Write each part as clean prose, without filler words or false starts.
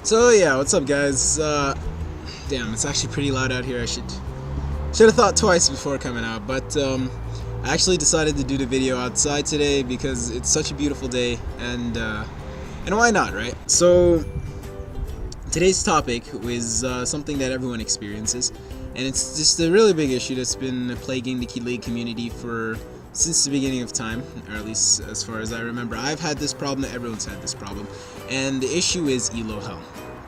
So yeah, what's up, guys? Damn, it's actually pretty loud out here. I should have thought twice before coming out, but I actually decided to do the video outside today because it's such a beautiful day, and why not, right? So today's topic is something that everyone experiences, and it's just a really big issue that's been plaguing the Key League community since the beginning of time, or at least as far as I remember. I've had this problem, everyone's had this problem, and the issue is Elo Hell.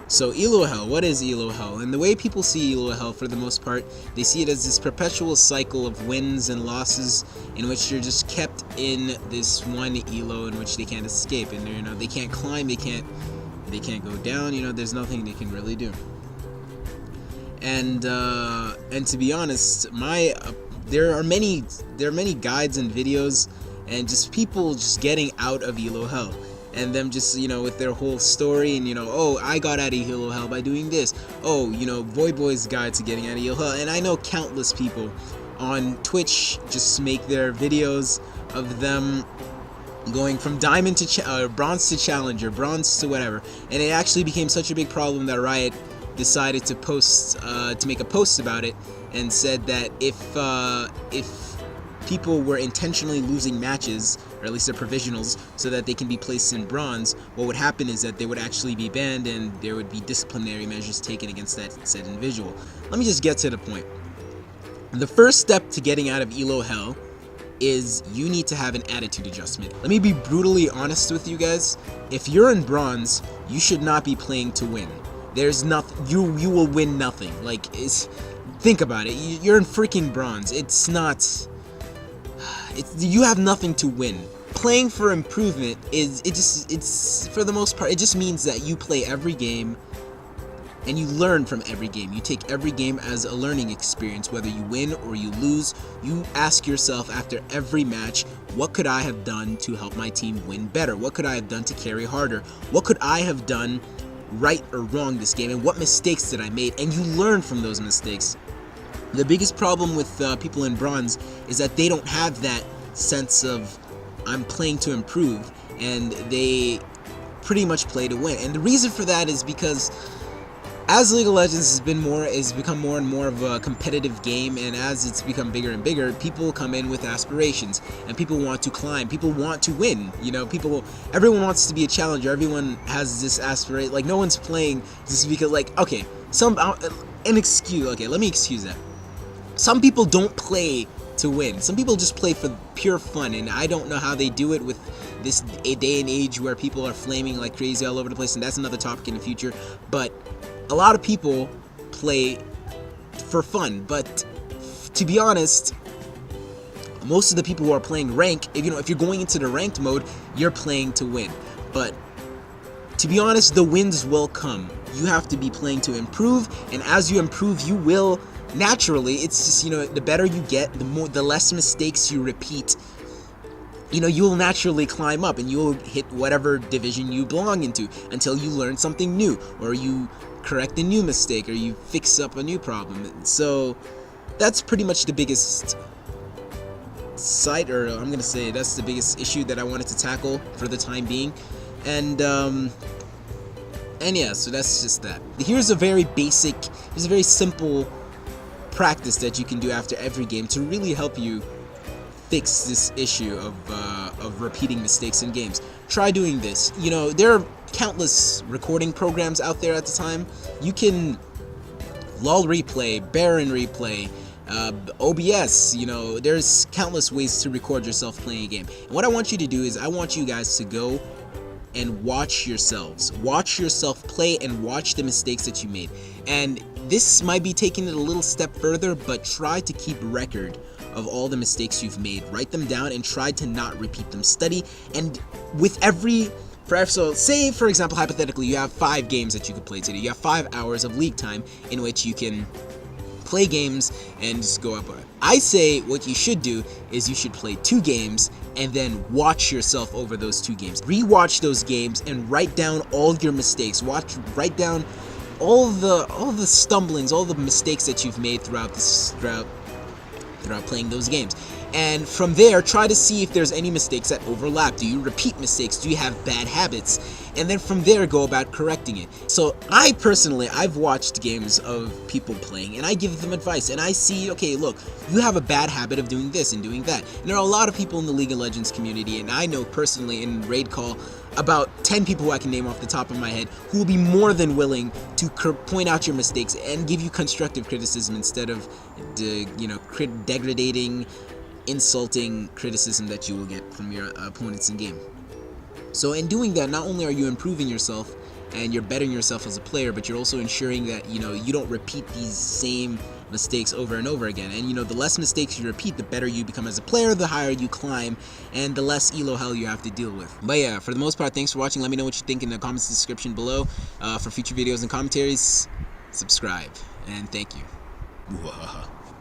So Elo Hell, what is Elo Hell? And the way people see Elo Hell, for the most part, they see it as this perpetual cycle of wins and losses in which they're just kept in this one Elo in which they can't escape, and they can't climb, they can't go down, there's nothing they can really do. And to be honest, there are many guides and videos and just people just getting out of Elo Hell, and them just with their whole story, and oh, I got out of Elo Hell by doing this, oh, Voy Boy's guide to getting out of Elo Hell. And I know countless people on Twitch just make their videos of them going from diamond to bronze to challenger, bronze to whatever, and it actually became such a big problem that Riot decided to make a post about it, and said that if people were intentionally losing matches, or at least their provisionals, so that they can be placed in bronze, what would happen is that they would actually be banned and there would be disciplinary measures taken against that said individual. Let me just get to the point. The first step to getting out of Elo Hell is you need to have an attitude adjustment. Let me be brutally honest with you guys. If you're in bronze, you should not be playing to win. There's nothing, you will win nothing. Think about it. You're in freaking bronze. You have nothing to win. Playing for improvement it's for the most part, it just means that you play every game and you learn from every game. You take every game as a learning experience. Whether you win or you lose, you ask yourself after every match, what could I have done to help my team win better? What could I have done to carry harder? What could I have done right or wrong this game, and what mistakes did I make? And you learn from those mistakes. The biggest problem with people in bronze is that they don't have that sense of I'm playing to improve, and they pretty much play to win. And the reason for that is because as League of Legends has become more and more of a competitive game, and as it's become bigger and bigger, people come in with aspirations, and people want to climb, people want to win. Everyone wants to be a challenger. Everyone has this aspiration. No one's playing just because, okay, let me excuse that. Some people don't play to win. Some people just play for pure fun, and I don't know how they do it with this day and age where people are flaming like crazy all over the place, and that's another topic in the future. But a lot of people play for fun. But to be honest, most of the people who are playing rank, if you're going into the ranked mode, you're playing to win. But to be honest, the wins will come. You have to be playing to improve, and as you improve, you will naturally, it's just, the better you get, the less mistakes you repeat, you will naturally climb up, and you will hit whatever division you belong into until you learn something new, or you correct a new mistake, or you fix up a new problem. So that's pretty much the biggest I'm gonna say that's the biggest issue that I wanted to tackle for the time being. And yeah, so that's just that. Here's a very simple practice that you can do after every game to really help you fix this issue of repeating mistakes in games. Try doing this. There are countless recording programs out there at the time. You can LOL replay, Baron replay, OBS, there's countless ways to record yourself playing a game. And what I want you to do is I want you guys to go and watch yourselves. Watch yourself play and watch the mistakes that you made. And this might be taking it a little step further, but try to keep record of all the mistakes you've made. Write them down and try to not repeat them. Study, and with so say, for example, hypothetically, you have 5 games that you could play today. You have 5 hours of league time in which you can play games and just go up. I say what you should do is you should play 2 games and then watch yourself over those 2 games. Rewatch those games and write down all your mistakes. Write down all the stumblings, all the mistakes that you've made throughout playing those games. And from there, try to see if there's any mistakes that overlap. Do you repeat mistakes? Do you have bad habits? and then from there go about correcting it. So I personally, I've watched games of people playing, and I give them advice, and I see, okay, look, you have a bad habit of doing this and doing that. And there are a lot of people in the League of Legends community, and I know personally in Raid Call about 10 people who I can name off the top of my head who will be more than willing to point out your mistakes and give you constructive criticism instead of degrading, insulting criticism that you will get from your opponents in game. So in doing that, not only are you improving yourself and you're bettering yourself as a player, but you're also ensuring that you don't repeat these same mistakes over and over again. And the less mistakes you repeat, the better you become as a player, the higher you climb, and the less elo hell you have to deal with. But yeah, for the most part, thanks for watching. Let me know what you think in the comments description below. For future videos and commentaries, subscribe, and thank you.